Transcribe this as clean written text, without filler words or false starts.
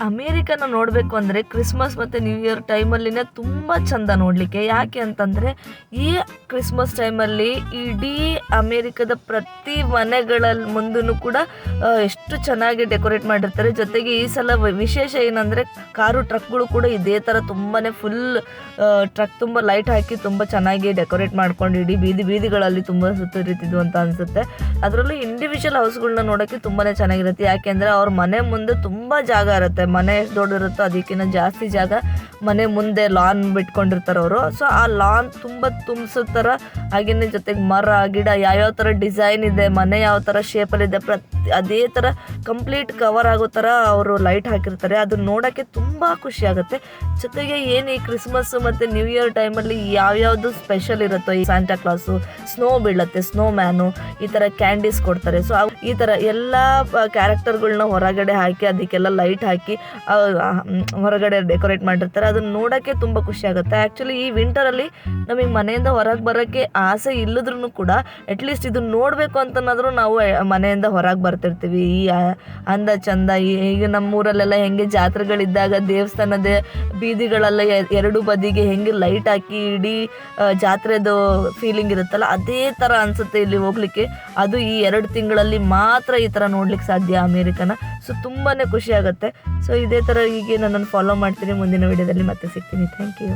ಅಮೇರಿಕನ ನೋಡಬೇಕು ಅಂದರೆ ಕ್ರಿಸ್ಮಸ್ ಮತ್ತು ನ್ಯೂ ಇಯರ್ ಟೈಮಲ್ಲಿನೇ ತುಂಬ ಚಂದ ನೋಡಲಿಕ್ಕೆ. ಯಾಕೆ ಅಂತಂದರೆ ಈ ಕ್ರಿಸ್ಮಸ್ ಟೈಮಲ್ಲಿ ಇಡೀ ಅಮೇರಿಕದ ಪ್ರತಿ ಮನೆಗಳ ಮುಂದೂ ಕೂಡ ಎಷ್ಟು ಚೆನ್ನಾಗಿ ಡೆಕೋರೇಟ್ ಮಾಡಿರ್ತಾರೆ. ಜೊತೆಗೆ ಈ ಸಲ ವಿಶೇಷ ಏನಂದರೆ ಕಾರು ಟ್ರಕ್ಗಳು ಕೂಡ ಇದೇ ಥರ ತುಂಬಾ ಫುಲ್ ಟ್ರಕ್ ತುಂಬ ಲೈಟ್ ಹಾಕಿ ತುಂಬ ಚೆನ್ನಾಗಿ ಡೆಕೋರೇಟ್ ಮಾಡ್ಕೊಂಡು ಇಡೀ ಬೀದಿಗಳಲ್ಲಿ ತುಂಬ ಸುತ್ತರಿತಿದ್ವು ಅಂತ ಅನಿಸುತ್ತೆ. ಅದರಲ್ಲೂ ಇಂಡಿವಿಜುವಲ್ ಹೌಸ್ಗಳನ್ನ ನೋಡೋಕ್ಕೆ ತುಂಬಾ ಚೆನ್ನಾಗಿರುತ್ತೆ. ಯಾಕೆಂದರೆ ಅವ್ರ ಮನೆ ಮುಂದೆ ತುಂಬ ಜಾಗ ಇರುತ್ತೆ. ಮನೆ ಎಷ್ಟು ದೊಡ್ಡದಿರುತ್ತೋ ಅದಕ್ಕಿಂತ ಜಾಸ್ತಿ ಜಾಗ ಮನೆ ಮುಂದೆ ಲಾನ್ ಬಿಟ್ಕೊಂಡಿರ್ತಾರೆ ಅವರು. ಸೊ ಆ ಲಾನ್ ತುಂಬ ತುಂಬಿಸೋ ಥರ, ಹಾಗೆಯೇ ಜೊತೆಗೆ ಮರ ಗಿಡ ಯಾವ್ಯಾವ ಥರ ಡಿಸೈನ್ ಇದೆ, ಮನೆ ಯಾವ ಥರ ಶೇಪಲ್ಲಿದೆ, ಅದೇ ಥರ ಕಂಪ್ಲೀಟ್ ಕವರ್ ಆಗೋ ಥರ ಅವರು ಲೈಟ್ ಹಾಕಿರ್ತಾರೆ. ಅದು ನೋಡೋಕ್ಕೆ ತುಂಬ ಖುಷಿ ಆಗುತ್ತೆ. ಜೊತೆಗೆ ಏನು ಈ ಕ್ರಿಸ್ಮಸ್ ಮತ್ತು ನ್ಯೂ ಇಯರ್ ಟೈಮಲ್ಲಿ ಯಾವ್ಯಾವುದು ಸ್ಪೆಷಲ್ ಇರುತ್ತೋ, ಈ ಸ್ಯಾಂಟಾ ಕ್ಲಾಸು, ಸ್ನೋ ಬೀಳುತ್ತೆ, ಸ್ನೋ ಮ್ಯಾನು, ಈ ಥರ ಕ್ಯಾಂಡೀಸ್ ಕೊಡ್ತಾರೆ. ಸೊ ಈ ಥರ ಎಲ್ಲ ಕ್ಯಾರೆಕ್ಟರ್ಗಳನ್ನ ಹೊರಗಡೆ ಹಾಕಿ ಅದಕ್ಕೆಲ್ಲ ಲೈಟ್ ಹಾಕಿ ಹೊರಗಡೆ ಡೆಕೋರೇಟ್ ಮಾಡಿರ್ತಾರೆ. ಅದನ್ನು ನೋಡೋಕ್ಕೆ ತುಂಬ ಖುಷಿ ಆಗುತ್ತೆ. ಆ್ಯಕ್ಚುಲಿ ಈ ವಿಂಟರಲ್ಲಿ ನಮಗೆ ಮನೆಯಿಂದ ಹೊರಗೆ ಬರೋಕ್ಕೆ ಆಸೆ ಇಲ್ಲದ್ರೂ ಕೂಡ ಅಟ್ಲೀಸ್ಟ್ ಇದನ್ನು ನೋಡಬೇಕು ಅಂತನಾದರೂ ನಾವು ಮನೆಯಿಂದ ಹೊರಗೆ ಬರ್ತಿರ್ತೀವಿ. ಈ ಅಂದ ಚಂದ ಈಗ ನಮ್ಮೂರಲ್ಲೆಲ್ಲ ಹೆಂಗೆ ಜಾತ್ರೆಗಳಿದ್ದಾಗ ದೇವಸ್ಥಾನದ ಬೀದಿಗಳೆಲ್ಲ ಎರಡು ಬದಿಗೆ ಹೆಂಗೆ ಲೈಟ್ ಹಾಕಿ ಇಡೀ ಜಾತ್ರೆದು ಫೀಲಿಂಗ್ ಇರುತ್ತಲ್ಲ, ಅದೇ ಥರ ಅನಿಸುತ್ತೆ ಇಲ್ಲಿ ಹೋಗ್ಲಿಕ್ಕೆ. ಅದು ಈ 2 ತಿಂಗಳಲ್ಲಿ ಮಾತ್ರ ಈ ಥರ ನೋಡ್ಲಿಕ್ಕೆ ಸಾಧ್ಯ ಅಮೇರಿಕನ. ಸೊ ತುಂಬಾ ಖುಷಿ ಆಗುತ್ತೆ. ಸೊ ಇದೇ ಥರ ಹೀಗೆ ನನ್ನನ್ನು ಫಾಲೋ ಮಾಡ್ತೀನಿ. ಮುಂದಿನ ವಿಡಿಯೋದಲ್ಲಿ ಮತ್ತೆ ಸಿಗ್ತೀನಿ. Thank you.